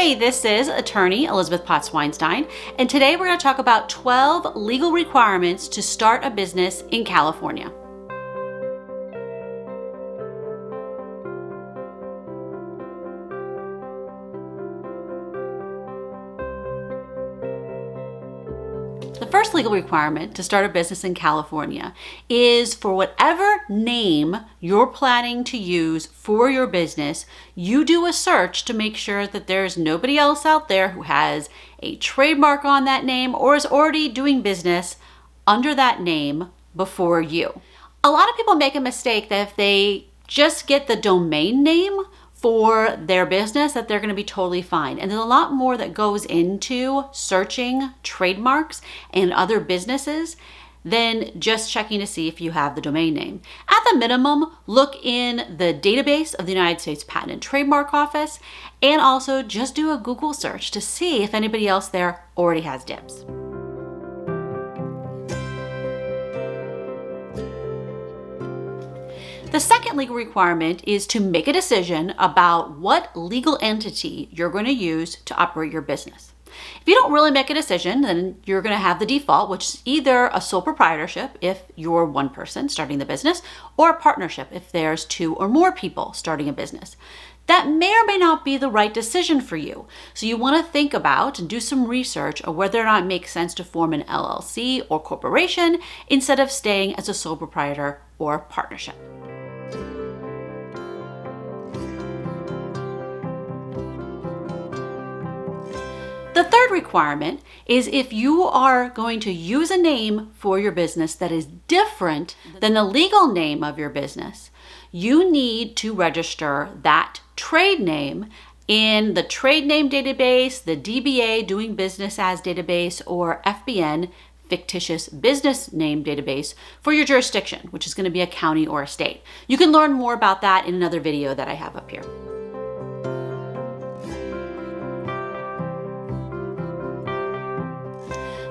Hey, this is attorney Elizabeth Potts-Weinstein, and today we're going to talk about 12 legal requirements to start a business in California. The first legal requirement to start a business in California is for whatever name you're planning to use for your business, you do a search to make sure that there's nobody else out there who has a trademark on that name or is already doing business under that name before you. A lot of people make a mistake that if they just get the domain name for their business, that they're going to be totally fine. And there's a lot more that goes into searching trademarks and other businesses than just checking to see if you have the domain name. At the minimum, look in the database of the United States Patent and Trademark Office, and also just do a Google search to see if anybody else there already has dibs. The second legal requirement is to make a decision about what legal entity you're going to use to operate your business. If you don't really make a decision, then you're going to have the default, which is either a sole proprietorship if you're one person starting the business, or a partnership if there's two or more people starting a business. That may or may not be the right decision for you. So you want to think about and do some research on whether or not it makes sense to form an LLC or corporation instead of staying as a sole proprietor or partnership. The third requirement is if you are going to use a name for your business that is different than the legal name of your business, you need to register that trade name in the trade name database, the DBA, doing business as database, or FBN, fictitious business name database, for your jurisdiction, which is going to be a county or a state. You can learn more about that in another video that I have up here.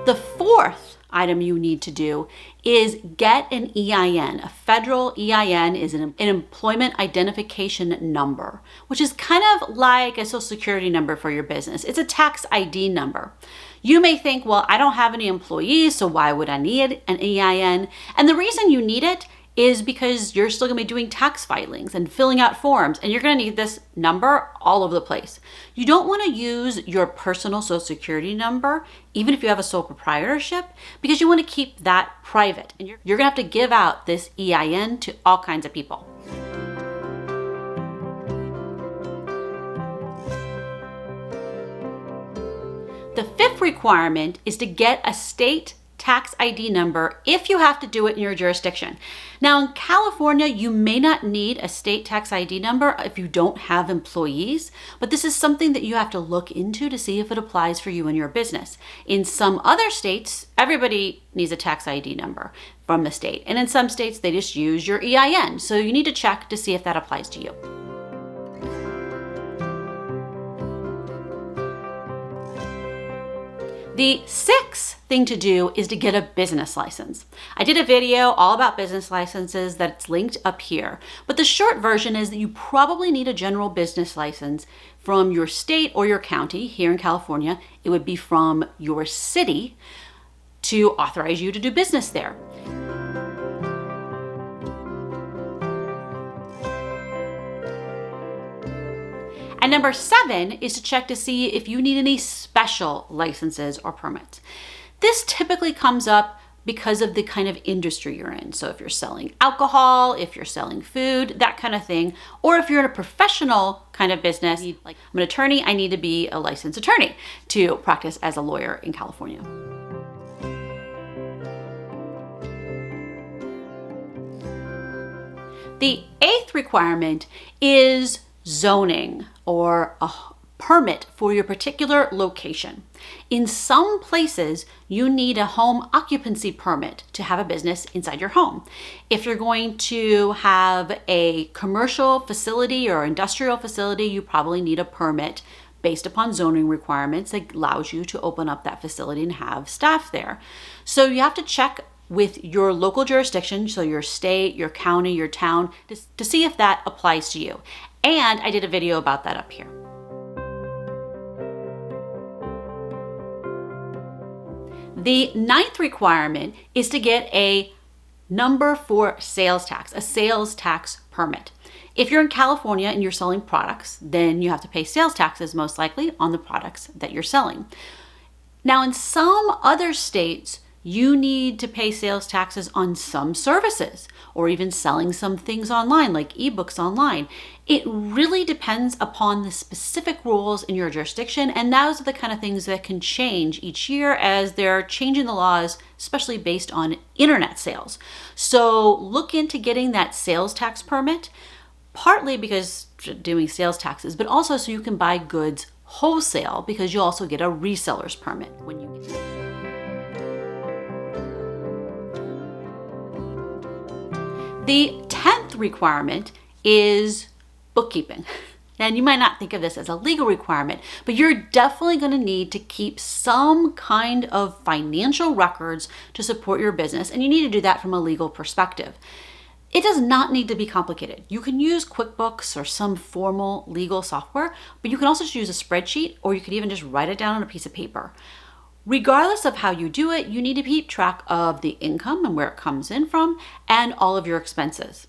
The fourth item you need to do is get an EIN. A federal EIN is an employment identification number, which is kind of like a social security number for your business. It's a tax ID number. You may think, well, I don't have any employees, so why would I need an EIN? And the reason you need it is because you're still going to be doing tax filings and filling out forms, and you're going to need this number all over the place. You don't want to use your personal social security number, even if you have a sole proprietorship, because you want to keep that private. And you're going to have to give out this EIN to all kinds of people. The fifth requirement is to get a state tax ID number if you have to do it in your jurisdiction. Now in California, you may not need a state tax ID number if you don't have employees, but this is something that you have to look into to see if it applies for you and your business. In some other states, everybody needs a tax ID number from the state, and in some states they just use your EIN. So you need to check to see if that applies to you. The sixth thing to do is to get a business license. I did a video all about business licenses that's linked up here, but the short version is that you probably need a general business license from your state or your county. Here in California, it would be from your city to authorize you to do business there. And number 7 is to check to see if you need any special licenses or permits. This typically comes up because of the kind of industry you're in. So if you're selling alcohol, if you're selling food, that kind of thing, or if you're in a professional kind of business, like I'm an attorney, I need to be a licensed attorney to practice as a lawyer in California. The 8th requirement is zoning, or a permit for your particular location. In some places, you need a home occupancy permit to have a business inside your home. If you're going to have a commercial facility or industrial facility, you probably need a permit based upon zoning requirements that allows you to open up that facility and have staff there. So you have to check with your local jurisdiction, so your state, your county, your town, to see if that applies to you. And I did a video about that up here. The ninth requirement is to get a number for sales tax, a sales tax permit. If you're in California and you're selling products, then you have to pay sales taxes most likely on the products that you're selling. Now, in some other states, you need to pay sales taxes on some services or even selling some things online like ebooks online. It really depends upon the specific rules in your jurisdiction, and those are the kind of things that can change each year as they're changing the laws, especially based on internet sales. So look into getting that sales tax permit, partly because doing sales taxes, but also so you can buy goods wholesale, because you also get a reseller's permit when you get it. The 10th requirement is bookkeeping. And you might not think of this as a legal requirement, but you're definitely going to need to keep some kind of financial records to support your business, and you need to do that from a legal perspective. It does not need to be complicated. You can use QuickBooks or some formal legal software, but you can also just use a spreadsheet, or you could even just write it down on a piece of paper. Regardless of how you do it, you need to keep track of the income and where it comes in from and all of your expenses.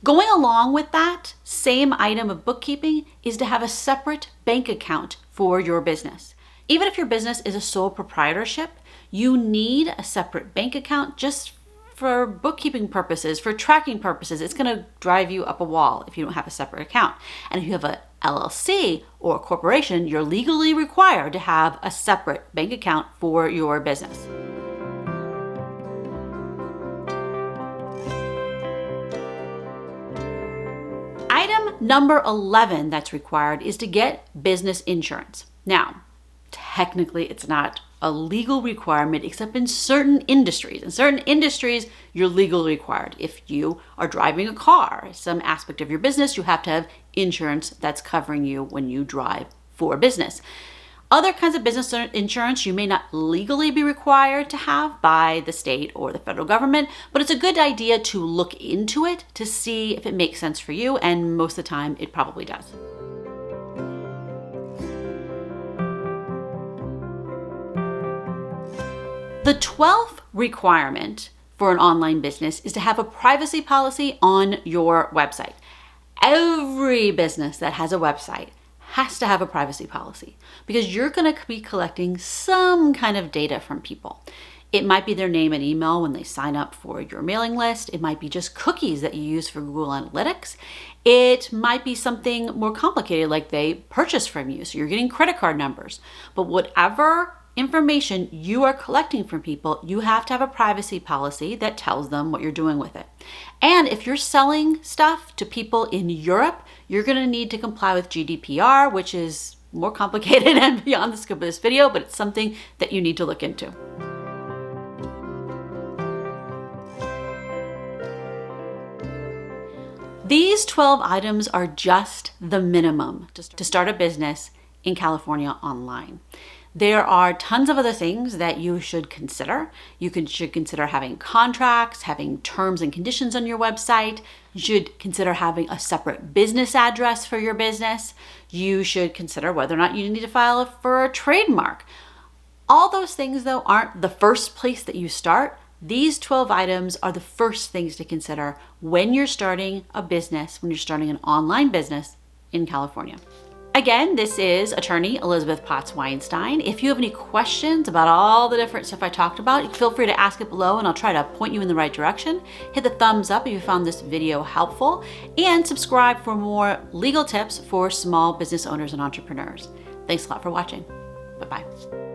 Going along with that same item of bookkeeping is to have a separate bank account for your business. Even if your business is a sole proprietorship, you need a separate bank account just for bookkeeping purposes, for tracking purposes. It's going to drive you up a wall if you don't have a separate account. And if you have a LLC or a corporation, you're legally required to have a separate bank account for your business. Item number 11 that's required is to get business insurance. Now, technically, it's not a legal requirement except in certain industries. In certain industries, you're legally required. If you are driving a car, some aspect of your business, you have to have insurance that's covering you when you drive for business. Other kinds of business insurance you may not legally be required to have by the state or the federal government, but it's a good idea to look into it to see if it makes sense for you, and most of the time it probably does. The 12th requirement for an online business is to have a privacy policy on your website. Every business that has a website has to have a privacy policy because you're going to be collecting some kind of data from people. It might be their name and email when they sign up for your mailing list. It might be just cookies that you use for Google Analytics. It might be something more complicated like they purchase from you, so you're getting credit card numbers. But whatever information you are collecting from people, you have to have a privacy policy that tells them what you're doing with it. And if you're selling stuff to people in Europe, you're going to need to comply with GDPR, which is more complicated and beyond the scope of this video, but it's something that you need to look into. These 12 items are just the minimum to start a business in California online. There are tons of other things that you should consider. You should consider having contracts, having terms and conditions on your website. You should consider having a separate business address for your business. You should consider whether or not you need to file for a trademark. All those things, though, aren't the first place that you start. These 12 items are the first things to consider when you're starting a business, when you're starting an online business in California. Again, this is attorney Elizabeth Potts-Weinstein. If you have any questions about all the different stuff I talked about, feel free to ask it below and I'll try to point you in the right direction. Hit the thumbs up if you found this video helpful, and subscribe for more legal tips for small business owners and entrepreneurs. Thanks a lot for watching. Bye-bye.